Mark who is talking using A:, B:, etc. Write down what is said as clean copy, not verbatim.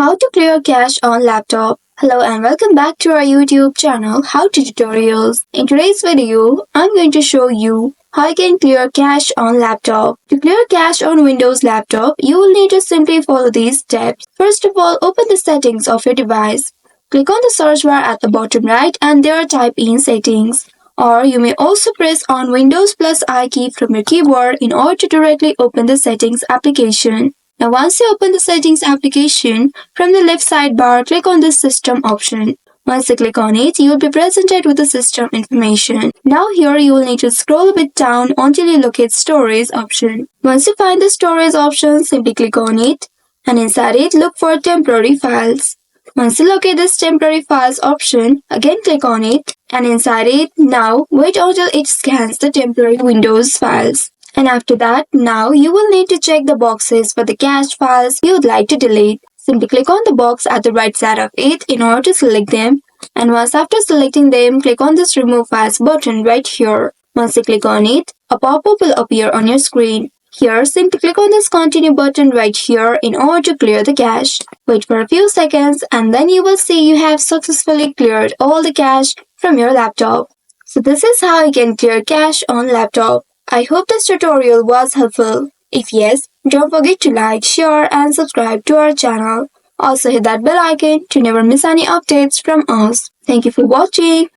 A: How to clear cache on laptop. Hello and welcome back to our YouTube channel How to Tutorials. In today's video, I'm going to show you how you can clear cache on laptop. To clear cache on Windows laptop, you will need to simply follow these steps. First of all, open the settings of your device. Click on the search bar at the bottom right and there type in settings. Or you may also press on Windows plus I key from your keyboard in order to directly open the settings application. Now once you open the settings application, from the left sidebar, click on the system option. Once you click on it, you will be presented with the system information. Now here you will need to scroll a bit down until you locate storage option. Once you find the storage option, simply click on it and inside it look for temporary files. Once you locate this temporary files option, again click on it and inside it, now wait until it scans the temporary Windows files. And after that, now you will need to check the boxes for the cached files you would like to delete. Simply click on the box at the right side of it in order to select them. And once after selecting them, click on this remove files button right here. Once you click on it, a pop-up will appear on your screen. Here, simply click on this continue button right here in order to clear the cache. Wait for a few seconds and then you will see you have successfully cleared all the cache from your laptop. So this is how you can clear cache on laptop. I hope this tutorial was helpful. If yes, don't forget to like, share and subscribe to our channel. Also hit that bell icon to never miss any updates from us. Thank you for watching.